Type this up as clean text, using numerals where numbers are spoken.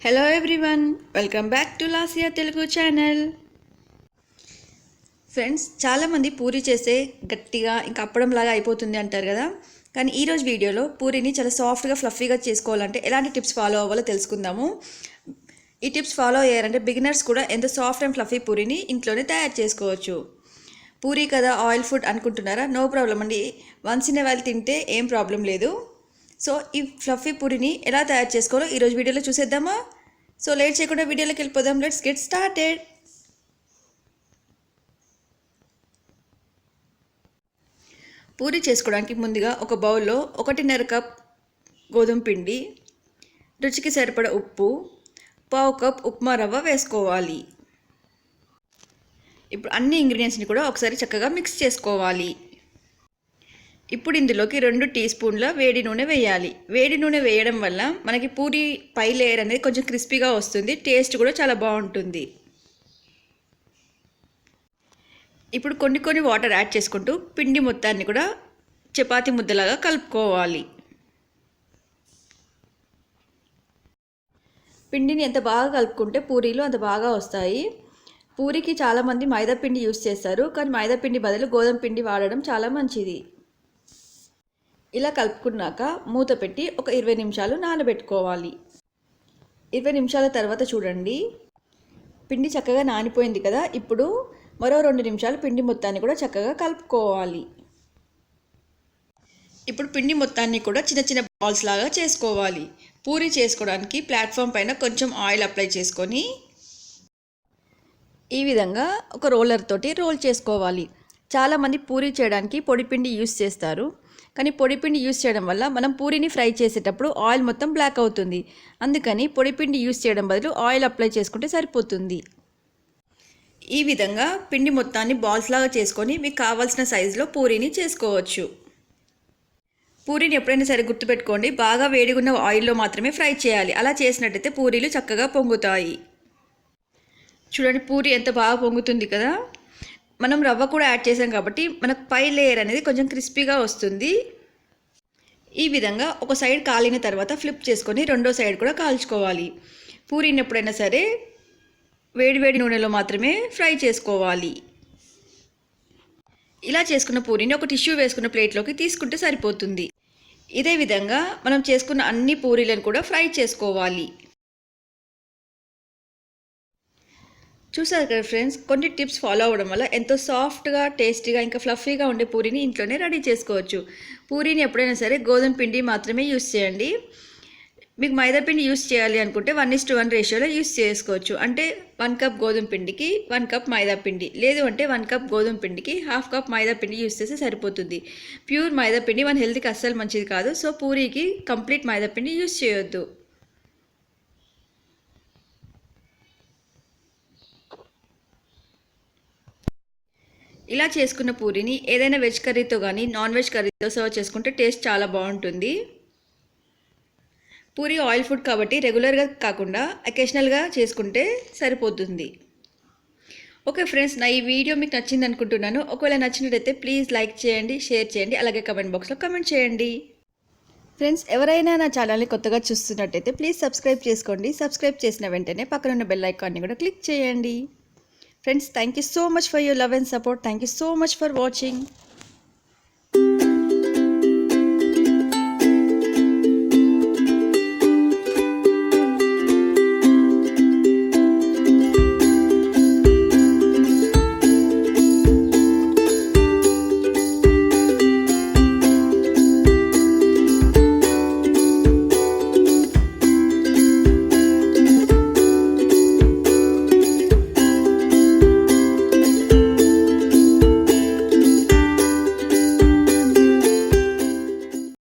Hello everyone, welcome back to లాసియా Telugu channel. Friends, చాలామంది పూరి చేస్తే గట్టిగా ఇంకా అప్పడంలాగా అయిపోతుంది అంటారు కదా. కానీ ఈరోజు వీడియోలో పూరిని చాలా సాఫ్ట్గా ఫ్లఫీగా చేసుకోవాలంటే ఎలాంటి టిప్స్ ఫాలో అవ్వాలో తెలుసుకుందాము. ఈ టిప్స్ ఫాలో అయ్యారంటే బిగినర్స్ కూడా ఎంత సాఫ్ట్ అండ్ ఫ్లఫీ పూరిని ఇంట్లోనే తయారు చేసుకోవచ్చు. పూరి కదా ఆయిల్ ఫుడ్ అనుకుంటున్నారా? నో ప్రాబ్లం అండి, వన్స్ ఇన్ ఎ వైల్ తింటే ఏం ప్రాబ్లం లేదు. సో ఈ ఫ్లఫీ పూరిని ఎలా తయారు చేసుకోవాలో ఈరోజు వీడియోలో చూసేద్దామా? సో లేట్ చేయకుండా వీడియోలోకి వెళ్ళిపోదాం. Let's get started. పూరి చేసుకోవడానికి ముందుగా ఒక బౌల్లో 1.5 కప్ గోధుమ పిండి, రుచికి సరిపడ ఉప్పు, 1/2 కప్ ఉప్మా రవ్వ వేసుకోవాలి. ఇప్పుడు అన్ని ఇంగ్రీడియంట్స్ని కూడా ఒకసారి చక్కగా మిక్స్ చేసుకోవాలి. ఇప్పుడు ఇందులోకి 2 టీ స్పూన్ల వేడి నూనె వేయాలి. వేడి నూనె వేయడం వల్ల మనకి పూరి పై లేయర్ అనేది కొంచెం క్రిస్పీగా వస్తుంది, టేస్ట్ కూడా చాలా బాగుంటుంది. ఇప్పుడు కొన్ని వాటర్ యాడ్ చేసుకుంటూ పిండి మొత్తాన్ని కూడా చపాతీ ముద్దలాగా కలుపుకోవాలి. పిండిని ఎంత బాగా కలుపుకుంటే పూరీలు అంత బాగా వస్తాయి. పూరికి చాలామంది మైదా పిండి యూస్ చేస్తారు, కానీ మైదా పిండి బదులు గోధుమ పిండి వాడడం చాలా మంచిది. ఇలా కలుపుకున్నాక మూత పెట్టి ఒక 20 నిమిషాలు నానబెట్టుకోవాలి. 20 నిమిషాల తర్వాత చూడండి, పిండి చక్కగా నానిపోయింది కదా. ఇప్పుడు మరో 2 నిమిషాలు పిండి మొత్తాన్ని కూడా చక్కగా కలుపుకోవాలి. ఇప్పుడు పిండి మొత్తాన్ని కూడా చిన్న చిన్న బాల్స్ లాగా చేసుకోవాలి. పూరి చేసుకోవడానికి ప్లాట్ఫామ్ పైన కొంచెం ఆయిల్ అప్లై చేసుకొని ఈ విధంగా ఒక రోలర్ తోటి రోల్ చేసుకోవాలి. చాలామంది పూరి చేయడానికి పొడిపిండి యూస్ చేస్తారు, కానీ పొడిపిండి యూస్ చేయడం వల్ల మనం పూరిని ఫ్రై చేసేటప్పుడు ఆయిల్ మొత్తం బ్లాక్ అవుతుంది. అందుకని పొడిపిండి యూస్ చేయడం బదులు ఆయిల్ అప్లై చేసుకుంటే సరిపోతుంది. ఈ విధంగా పిండి మొత్తాన్ని బాల్స్ లాగా చేసుకొని మీకు కావాల్సిన సైజులో పూరీని చేసుకోవచ్చు. పూరీని ఎప్పుడైనా సరే గుర్తుపెట్టుకోండి, బాగా వేడిగున్న ఆయిల్లో మాత్రమే ఫ్రై చేయాలి. అలా చేసినట్టయితే పూరీలు చక్కగా పొంగుతాయి. చూడండి, పూరి ఎంత బాగా పొంగుతుంది కదా. మనం రవ్వ కూడా యాడ్ చేసాం కాబట్టి మనకు పై లేయర్ అనేది కొంచెం క్రిస్పీగా వస్తుంది. ఈ విధంగా ఒక సైడ్ కాలిన తర్వాత ఫ్లిప్ చేసుకొని రెండో సైడ్ కూడా కాల్చుకోవాలి. పూరీని ఎప్పుడైనా సరే వేడి నూనెలో మాత్రమే ఫ్రై చేసుకోవాలి. ఇలా చేసుకున్న పూరీని ఒక టిష్యూ వేసుకున్న ప్లేట్లోకి తీసుకుంటే సరిపోతుంది. ఇదే విధంగా మనం చేసుకున్న అన్ని పూరీలను కూడా ఫ్రై చేసుకోవాలి. చూసారు కదా ఫ్రెండ్స్, కొన్ని టిప్స్ ఫాలో అవ్వడం వల్ల ఎంతో సాఫ్ట్గా, టేస్టీగా, ఇంకా ఫ్లఫీగా ఉండే పూరీని ఇంట్లోనే రెడీ చేసుకోవచ్చు. పూరీని ఎప్పుడైనా సరే గోధుమ పిండి మాత్రమే యూస్ చేయండి. మీకు మైదా పిండి యూస్ చేయాలి అనుకుంటే 1:1 రేషియోలో యూస్ చేసుకోవచ్చు. అంటే 1 కప్ గోధుమ పిండికి 1 కప్ మైదా పిండి, లేదు అంటే 1 కప్ గోధుమ పిండికి 1/2 కప్ మైదా పిండి యూస్ చేస్తే సరిపోతుంది. ప్యూర్ మైదా పిండి మన హెల్త్కి అస్సలు మంచిది కాదు. సో పూరీకి కంప్లీట్ మైదా పిండి యూస్ చేయొద్దు. ఇలా చేసుకున్న పూరీని ఏదైనా వెజ్ కర్రీతో కానీ నాన్ వెజ్ కర్రీతో సర్వ్ చేసుకుంటే టేస్ట్ చాలా బాగుంటుంది. పూరి ఆయిల్ ఫుడ్ కాబట్టి రెగ్యులర్గా కాకుండా అకేషనల్గా చేసుకుంటే సరిపోతుంది. ఓకే ఫ్రెండ్స్, నా ఈ వీడియో మీకు నచ్చింది అనుకుంటున్నాను. ఒకవేళ నచ్చినట్టయితే ప్లీజ్ లైక్ చేయండి, షేర్ చేయండి, అలాగే కమెంట్ బాక్స్లో కమెంట్ చేయండి. ఫ్రెండ్స్, ఎవరైనా నా ఛానల్ని కొత్తగా చూస్తున్నట్టయితే ప్లీజ్ సబ్స్క్రైబ్ చేసుకోండి. సబ్స్క్రైబ్ చేసిన వెంటనే పక్కనున్న బెల్ ఐకాన్ని కూడా క్లిక్ చేయండి. Friends, thank you so much for your love and support. Thank you so much for watching.